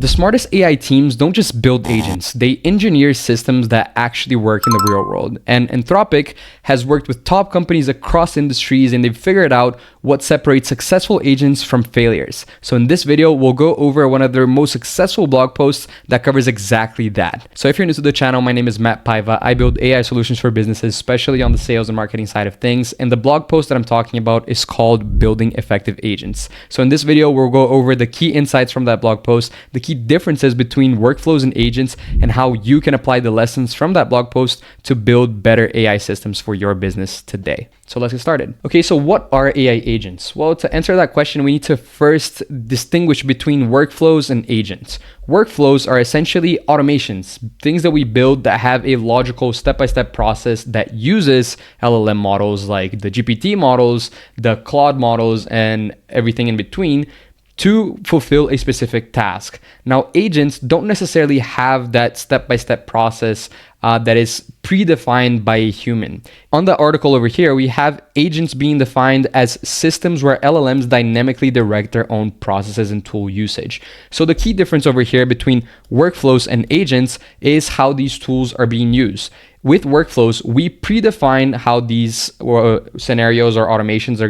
The smartest AI teams don't just build agents, they engineer systems that actually work in the real world. And Anthropic has worked with top companies across industries, and they've figured out what separates successful agents from failures. So in this video, we'll go over one of their most successful blog posts that covers exactly that. So if you're new to the channel, my name is Matt Paiva. I build AI solutions for businesses, especially on the sales and marketing side of things. And the blog post that I'm talking about is called Building Effective Agents. So in this video, we'll go over the key insights from that blog post, the key differences between workflows and agents, and how you can apply the lessons from that blog post to build better AI systems for your business today. So let's get started. Okay, so what are AI agents? Well, to answer that question, we need to first distinguish between workflows and agents. Workflows are essentially automations, things that we build that have a logical step-by-step process that uses LLM models like the GPT models, the Claude models, and everything in between to fulfill a specific task. Now, agents don't necessarily have that step-by-step process that is predefined by a human. On the article over here, we have agents being defined as systems where LLMs dynamically direct their own processes and tool usage. So the key difference over here between workflows and agents is how these tools are being used. With workflows, we predefine how these scenarios or automations are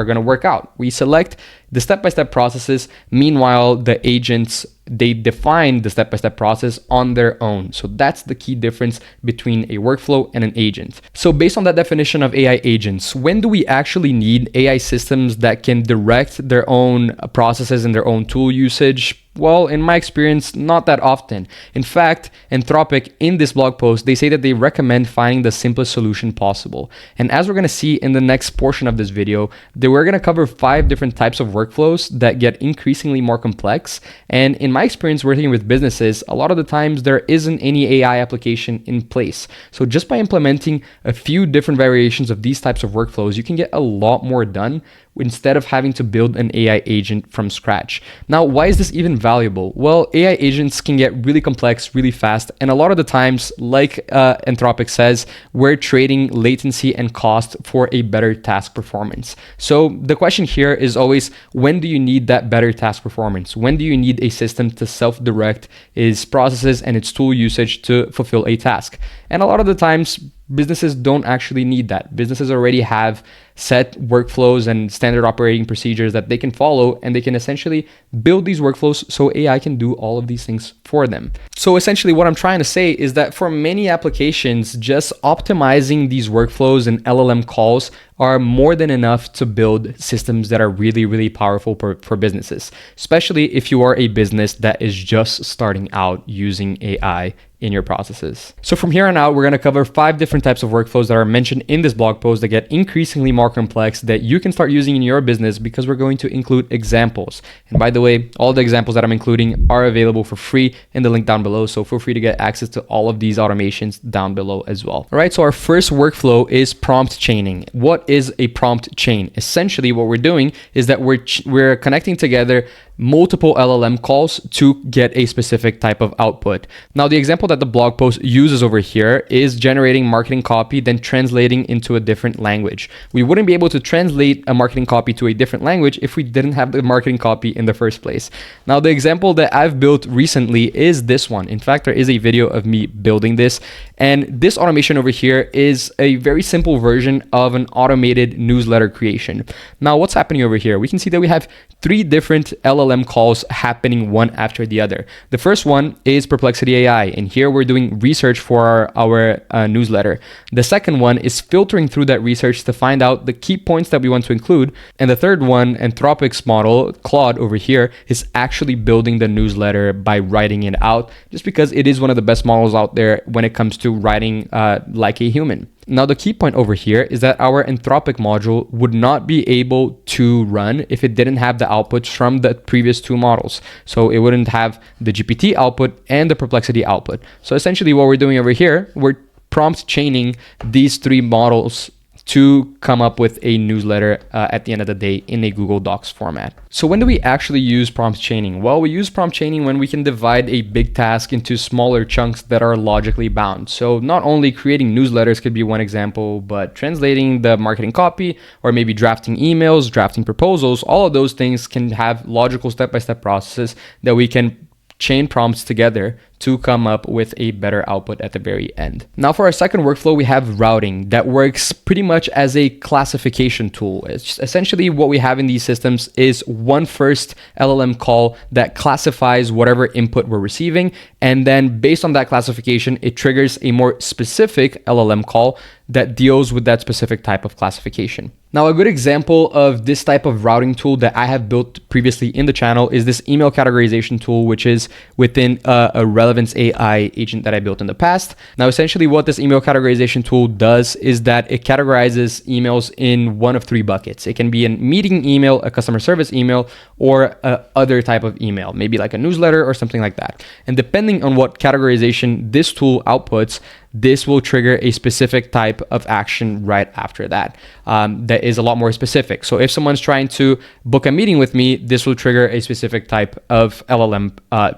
going to work out. We select the step-by-step processes. Meanwhile, the agents, they define the step-by-step process on their own. So that's the key difference between a workflow and an agent. So based on that definition of AI agents, when do we actually need AI systems that can direct their own processes and their own tool usage? Well, in my experience, not that often. In fact, Anthropic, in this blog post, they say that they recommend finding the simplest solution possible. And as we're going to see in the next portion of this video, we're going to cover 5 different types of workflows that get increasingly more complex. And in my experience working with businesses, a lot of the times there isn't any AI application in place. So just by implementing a few different variations of these types of workflows, you can get a lot more done instead of having to build an AI agent from scratch. Now, why is this even valuable? Well, AI agents can get really complex really fast, and a lot of the times, like Anthropic says, we're trading latency and cost for a better task performance. So the question here is always, when do you need that better task performance? When do you need a system to self-direct its processes and its tool usage to fulfill a task? And a lot of the times, businesses don't actually need that. Businesses already have set workflows and standard operating procedures that they can follow, and they can essentially build these workflows so AI can do all of these things for them. So essentially what I'm trying to say is that for many applications, just optimizing these workflows and LLM calls are more than enough to build systems that are really, really powerful for businesses, especially if you are a business that is just starting out using AI in your processes. So from here on out, we're going to cover 5 different types of workflows that are mentioned in this blog post that get increasingly more complex that you can start using in your business, because we're going to include examples. And by the way, all the examples that I'm including are available for free in the link down below. So feel free to get access to all of these automations down below as well. All right, so our first workflow is prompt chaining. What is a prompt chain? Essentially, what we're doing is that we're connecting together multiple LLM calls to get a specific type of output. Now, the example that the blog post uses over here is generating marketing copy, then translating into a different language. We wouldn't be able to translate a marketing copy to a different language if we didn't have the marketing copy in the first place. Now, the example that I've built recently is this one. In fact, there is a video of me building this, and this automation over here is a very simple version of an automated newsletter creation. Now, what's happening over here? We can see that we have 3 different LLM calls happening one after the other. The first one is Perplexity AI, and here we're doing research for our newsletter. The second one is filtering through that research to find out the key points that we want to include. And the third one, Anthropic's model, Claude over here, is actually building the newsletter by writing it out, just because it is one of the best models out there when it comes to writing like a human. Now, the key point over here is that our Anthropic module would not be able to run if it didn't have the outputs from the previous 2 models. So it wouldn't have the GPT output and the Perplexity output. So essentially what we're doing over here, we're prompt chaining these 3 models to come up with a newsletter at the end of the day in a Google Docs format. So when do we actually use prompt chaining? Well, we use prompt chaining when we can divide a big task into smaller chunks that are logically bound. So not only creating newsletters could be one example, but translating the marketing copy, or maybe drafting emails, drafting proposals, all of those things can have logical step-by-step processes that we can chain prompts together to come up with a better output at the very end. Now for our second workflow, we have routing that works pretty much as a classification tool. It's essentially what we have in these systems is one first LLM call that classifies whatever input we're receiving. And then based on that classification, it triggers a more specific LLM call that deals with that specific type of classification. Now, a good example of this type of routing tool that I have built previously in the channel is this email categorization tool, which is within a relevance AI agent that I built in the past. Now, essentially what this email categorization tool does is that it categorizes emails in one of three buckets. It can be a meeting email, a customer service email, or other type of email, maybe like a newsletter or something like that. And depending on what categorization this tool outputs, this will trigger a specific type of action right after that that is a lot more specific. So if someone's trying to book a meeting with me, this will trigger a specific type of LLM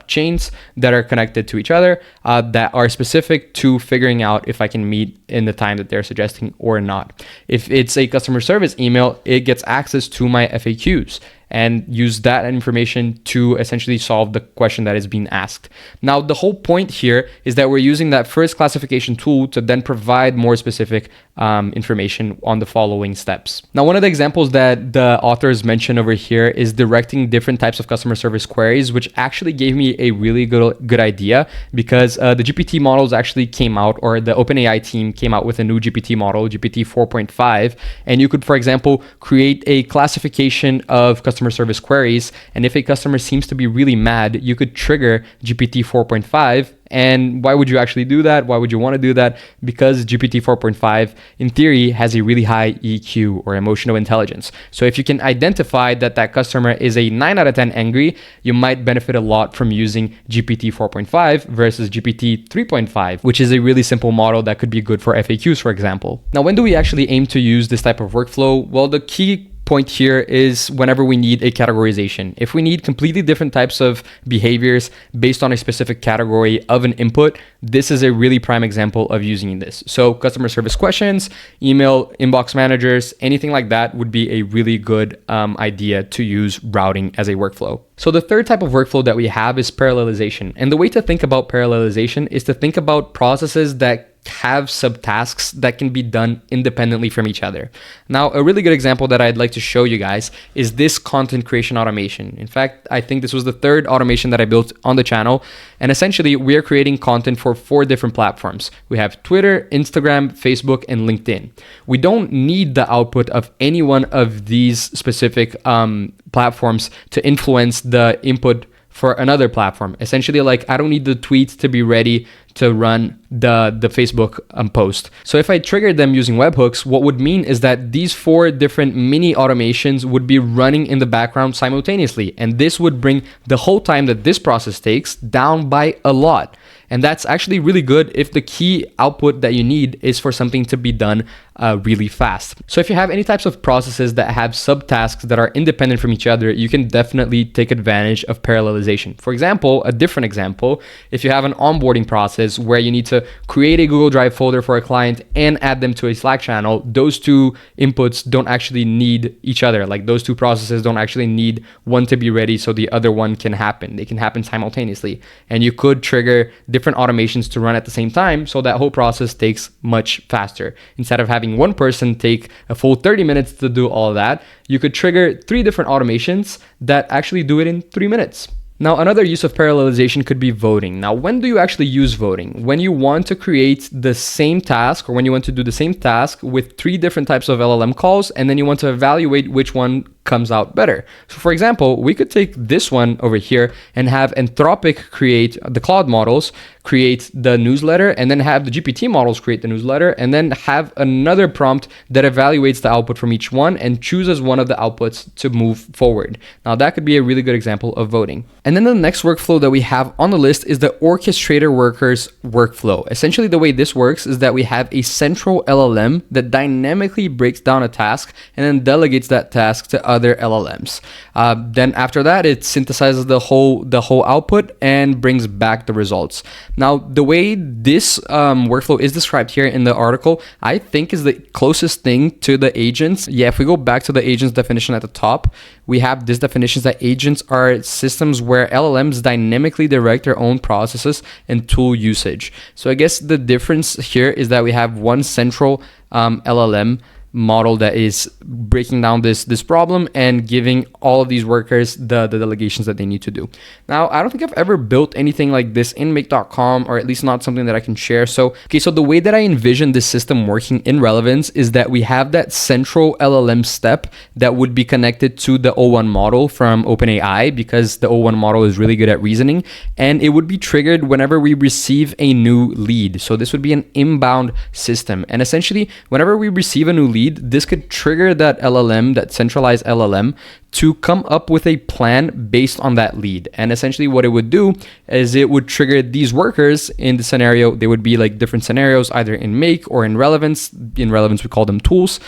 chains that are connected to each other that are specific to figuring out if I can meet in the time that they're suggesting or not. If it's a customer service email, it gets access to my FAQs and use that information to essentially solve the question that is being asked. Now, the whole point here is that we're using that first classification tool to then provide more specific information on the following steps. Now, one of the examples that the authors mention over here is directing different types of customer service queries, which actually gave me a really good idea because the GPT models actually came out, or the OpenAI team came out with a new GPT model, GPT 4.5, and you could, for example, create a classification of customer service queries, and if a customer seems to be really mad, you could trigger GPT 4.5. And why would you actually do that? Why would you want to do that? Because GPT 4.5 in theory has a really high EQ, or emotional intelligence. So if you can identify that that customer is a 9 out of 10 angry, you might benefit a lot from using GPT 4.5 versus GPT 3.5, which is a really simple model that could be good for FAQs, for example. Now, when do we actually aim to use this type of workflow? Well, the key point here is whenever we need a categorization. If we need completely different types of behaviors based on a specific category of an input, this is a really prime example of using this. So customer service questions, email inbox managers, anything like that would be a really good idea to use routing as a workflow. So the third type of workflow that we have is parallelization. And the way to think about parallelization is to think about processes that have subtasks that can be done independently from each other. Now, a really good example that I'd like to show you guys is this content creation automation. In fact, I think this was the third automation that I built on the channel. And essentially, we are creating content for 4 different platforms. We have Twitter, Instagram, Facebook, and LinkedIn. We don't need the output of any one of these specific platforms to influence the input for another platform. Essentially, like, I don't need the tweets to be ready to run the Facebook post. So if I triggered them using webhooks, what would mean is that these 4 different mini automations would be running in the background simultaneously. And this would bring the whole time that this process takes down by a lot. And that's actually really good if the key output that you need is for something to be done really fast. So if you have any types of processes that have subtasks that are independent from each other, you can definitely take advantage of parallelization. For example, a different example, if you have an onboarding process where you need to create a Google Drive folder for a client and add them to a Slack channel, those 2 inputs don't actually need each other. Like, those 2 processes don't actually need one to be ready so the other one can happen. They can happen simultaneously. And you could trigger different automations to run at the same time, so that whole process takes much faster. Instead of having one person take a full 30 minutes to do all of that, you could trigger 3 different automations that actually do it in 3 minutes. Now, another use of parallelization could be voting. Now, when do you actually use voting? When you want to create the same task, or when you want to do the same task with 3 different types of LLM calls, and then you want to evaluate which one comes out better. So for example, we could take this one over here and have Anthropic create the Claude models, create the newsletter, and then have the GPT models create the newsletter, and then have another prompt that evaluates the output from each one and chooses one of the outputs to move forward. Now that could be a really good example of voting. And then the next workflow that we have on the list is the Orchestrator-workers workflow. Essentially, the way this works is that we have a central LLM that dynamically breaks down a task and then delegates that task to other LLMs. Then after that, it synthesizes the whole output and brings back the results. Now, the way this workflow is described here in the article, I think is the closest thing to the agents. Yeah, if we go back to the agents definition at the top, we have this definition that agents are systems where LLMs dynamically direct their own processes and tool usage. So I guess the difference here is that we have one central LLM model that is breaking down this problem and giving all of these workers the delegations that they need to do. Now, I don't think I've ever built anything like this in make.com, or at least not something that I can share. So the way that I envision this system working in Relevance is that we have that central LLM step that would be connected to the O1 model from OpenAI, because the O1 model is really good at reasoning, and it would be triggered whenever we receive a new lead. So this would be an inbound system, and essentially whenever we receive a new lead, this could trigger that LLM, that centralized LLM, to come up with a plan based on that lead. And essentially what it would do is it would trigger these workers. In the scenario, they would be like different scenarios, either in Make or in Relevance. In Relevance, we call them tools.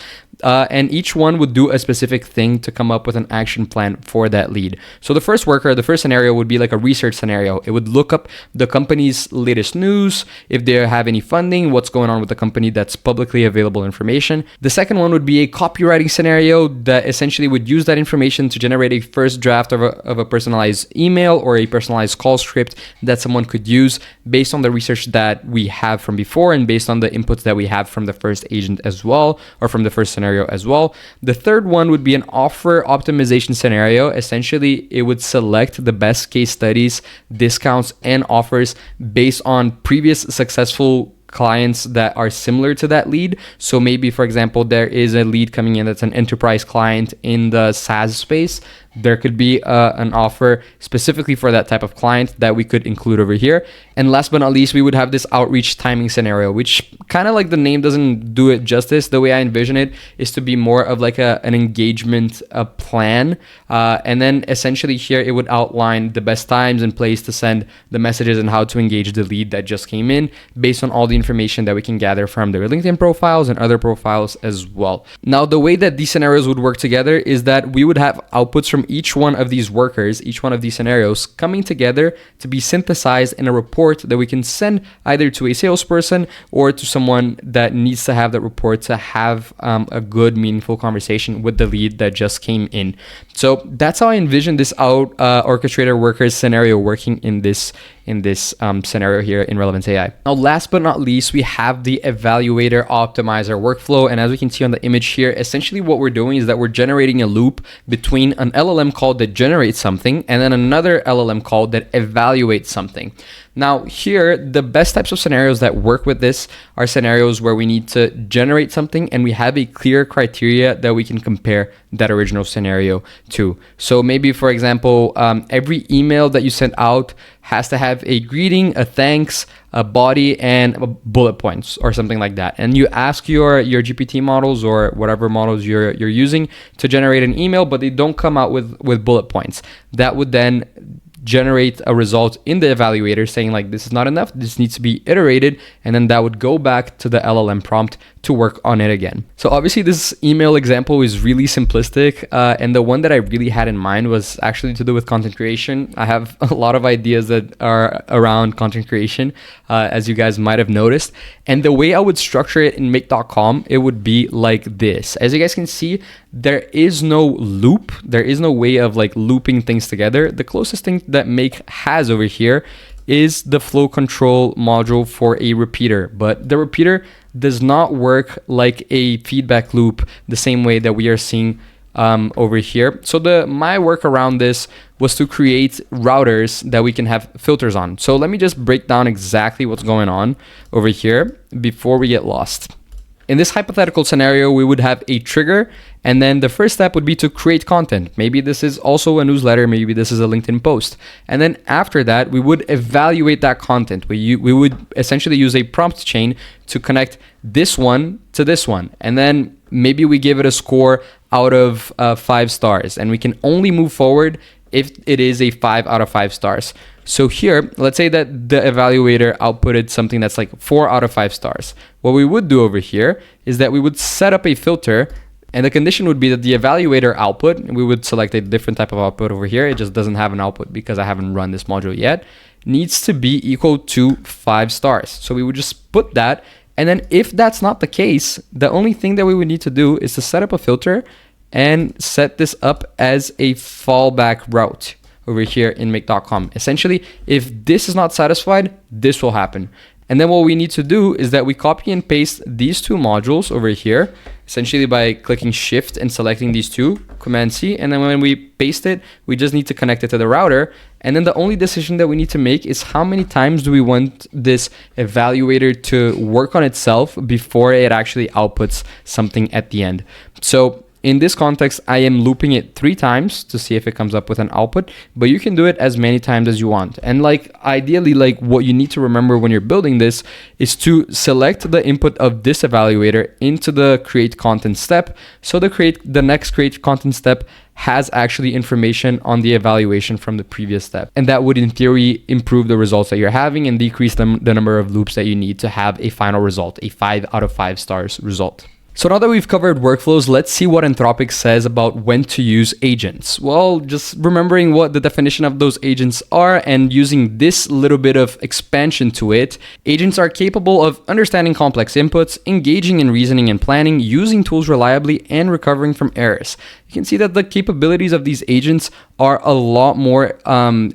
And each one would do a specific thing to come up with an action plan for that lead. So the first worker, the first scenario would be like a research scenario. It would look up the company's latest news, if they have any funding, what's going on with the company, that's publicly available information. The second one would be a copywriting scenario that essentially would use that information to generate a first draft of a personalized email or a personalized call script that someone could use based on the research that we have from before and based on the inputs that we have from the first agent as well, or from the first scenario as well. The third one would be an offer optimization scenario. Essentially, it would select the best case studies, discounts, and offers based on previous successful clients that are similar to that lead. So maybe, for example, there is a lead coming in that's an enterprise client in the SaaS space. There could be an offer specifically for that type of client that we could include over here. And last but not least, we would have this outreach timing scenario, which kind of like the name doesn't do it justice. The way I envision it is to be more of like an engagement plan. And then essentially here, it would outline the best times and place to send the messages and how to engage the lead that just came in based on all the information that we can gather from their LinkedIn profiles and other profiles as well. Now, the way that these scenarios would work together is that we would have outputs from each one of these workers, each one of these scenarios coming together to be synthesized in a report that we can send either to a salesperson or to someone that needs to have that report to have a good, meaningful conversation with the lead that just came in. So that's how I envision this Orchestrator-workers scenario working in this scenario here in Relevance AI. Now, last but not least, we have the Evaluator Optimizer workflow. And as we can see on the image here, essentially what we're doing is that we're generating a loop between an LLM call that generates something and then another LLM call that evaluates something. Now here, the best types of scenarios that work with this are scenarios where we need to generate something and we have a clear criteria that we can compare that original scenario to. So maybe, for example, every email that you send out has to have a greeting, a thanks, a body, and bullet points or something like that. And you ask your GPT models or whatever models you're using to generate an email, but they don't come out with bullet points. That would then generate a result in the evaluator saying like, this is not enough, this needs to be iterated, and then that would go back to the LLM prompt to work on it again. So obviously this email example is really simplistic, and the one that I really had in mind was actually to do with content creation. I have a lot of ideas that are around content creation, as you guys might have noticed, and the way I would structure it in make.com, it would be like this. As you guys can see, there is no loop. There is no way of like looping things together. The closest thing that Make has over here is the flow control module for a repeater, but the repeater does not work like a feedback loop the same way that we are seeing over here. So my work around this was to create routers that we can have filters on. So let me just break down exactly what's going on over here before we get lost. In this hypothetical scenario, we would have a trigger, and then the first step would be to create content. Maybe this is also a newsletter, maybe this is a LinkedIn post. And then after that, we would evaluate that content. We would essentially use a prompt chain to connect this one to this one. And then maybe we give it a score out of 5 stars, and we can only move forward if it is a 5 out of 5 stars. So here, let's say that the evaluator outputted something that's like 4 out of 5 stars. What we would do over here is that we would set up a filter And the condition would be that the evaluator output, and we would select a different type of output over here. It just doesn't have an output because I haven't run this module yet, needs to be equal to 5 stars. So we would just put that. And then if that's not the case, the only thing that we would need to do is to set up a filter and set this up as a fallback route over here in make.com. Essentially, if this is not satisfied, this will happen. And then what we need to do is that we copy and paste these 2 modules over here, essentially by clicking Shift and selecting these 2, Command C. And then when we paste it, we just need to connect it to the router. And then the only decision that we need to make is how many times do we want this evaluator to work on itself before it actually outputs something at the end. So in this context, I am looping it 3 times to see if it comes up with an output, but you can do it as many times as you want. And like ideally, like what you need to remember when you're building this is to select the input of this evaluator into the create content step. So the next create content step has actually information on the evaluation from the previous step. And that would in theory improve the results that you're having and decrease the number of loops that you need to have a final result, a 5 out of 5 stars result. So now that we've covered workflows, let's see what Anthropic says about when to use agents. Well, just remembering what the definition of those agents are and using this little bit of expansion to it, agents are capable of understanding complex inputs, engaging in reasoning and planning, using tools reliably, and recovering from errors. You can see that the capabilities of these agents are a lot more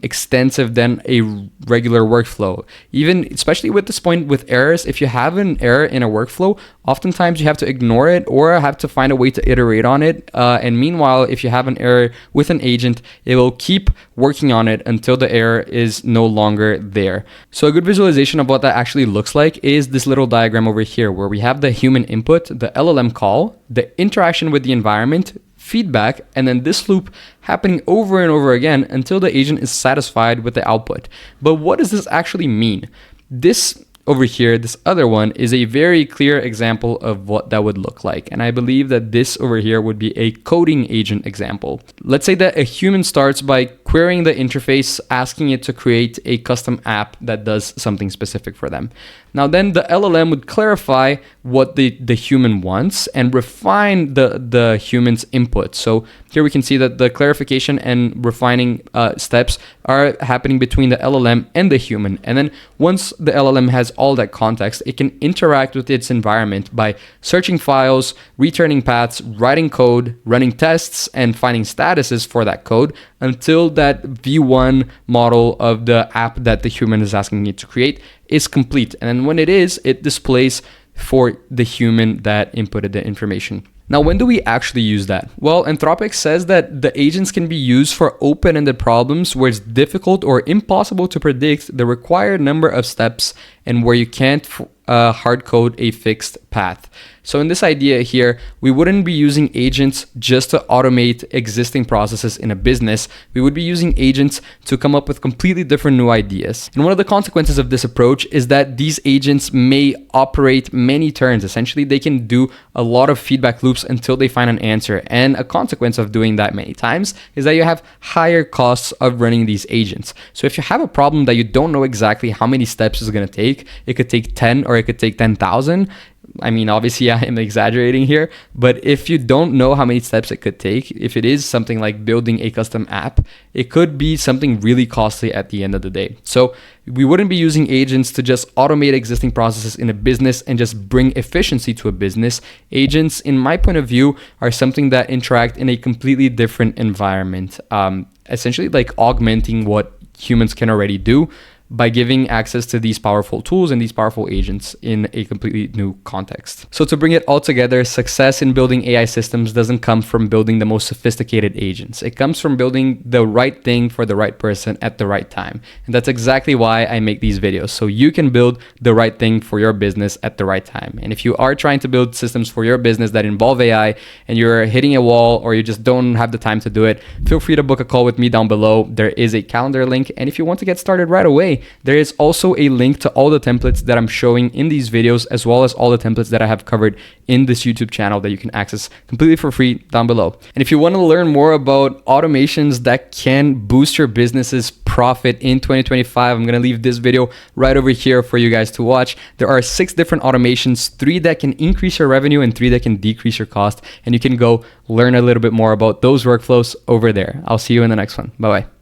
extensive than a regular workflow. Even, especially with this point with errors, if you have an error in a workflow, oftentimes you have to ignore it or have to find a way to iterate on it. And meanwhile, if you have an error with an agent, it will keep working on it until the error is no longer there. So a good visualization of what that actually looks like is this little diagram over here, where we have the human input, the LLM call, the interaction with the environment, feedback, and then this loop happening over and over again until the agent is satisfied with the output. But what does this actually mean? This over here, this other one, is a very clear example of what that would look like. And I believe that this over here would be a coding agent example. Let's say that a human starts by querying the interface, asking it to create a custom app that does something specific for them. Now then the LLM would clarify what the human wants and refine the human's input. So here we can see that the clarification and refining steps are happening between the LLM and the human. And then once the LLM has all that context, it can interact with its environment by searching files, returning paths, writing code, running tests, and finding statuses for that code until that V1 model of the app that the human is asking it to create is complete. And then when it is, it displays for the human that inputted the information. Now, when do we actually use that? Well, Anthropic says that the agents can be used for open-ended problems where it's difficult or impossible to predict the required number of steps and where you can't hard code a fixed path. So in this idea here, we wouldn't be using agents just to automate existing processes in a business. We would be using agents to come up with completely different new ideas. And one of the consequences of this approach is that these agents may operate many turns. Essentially, they can do a lot of feedback loops until they find an answer. And a consequence of doing that many times is that you have higher costs of running these agents. So if you have a problem that you don't know exactly how many steps it's going to take, it could take 10 or it could take 10,000. I mean, obviously I am exaggerating here, but if you don't know how many steps it could take, if it is something like building a custom app, it could be something really costly at the end of the day. So we wouldn't be using agents to just automate existing processes in a business and just bring efficiency to a business. Agents, in my point of view, are something that interact in a completely different environment, essentially like augmenting what humans can already do by giving access to these powerful tools and these powerful agents in a completely new context. So to bring it all together, success in building AI systems doesn't come from building the most sophisticated agents. It comes from building the right thing for the right person at the right time. And that's exactly why I make these videos, so you can build the right thing for your business at the right time. And if you are trying to build systems for your business that involve AI and you're hitting a wall or you just don't have the time to do it, feel free to book a call with me down below. There is a calendar link. And if you want to get started right away, today, there is also a link to all the templates that I'm showing in these videos, as well as all the templates that I have covered in this YouTube channel that you can access completely for free down below. And if you want to learn more about automations that can boost your business's profit in 2025, I'm going to leave this video right over here for you guys to watch. There are 6 different automations, 3 that can increase your revenue and 3 that can decrease your cost. And you can go learn a little bit more about those workflows over there. I'll see you in the next one. Bye-bye.